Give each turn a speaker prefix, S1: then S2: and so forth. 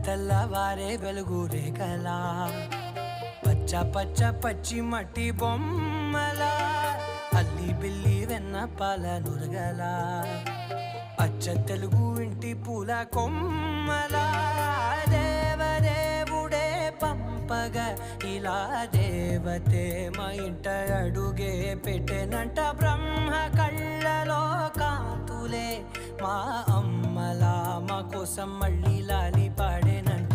S1: తెల్లవారే వెలుగు రేఖలా పచ్చ పచ్చ పచ్చి మట్టి బొమ్మలా అల్లి బిల్లి వెన్న పాల నురగలా అచ్చ తెలుగు ఇంటి పూల కొమ్మలా దేవదేవుడే పంపగా ఇలా దేవతే మా ఇంట అడుగే పెట్టెనంట బ్రహ్మ కళ్ళలో కాంతులే మా అమ్మలా మా కోసం మళ్ళీ లాలి పాడేనంట.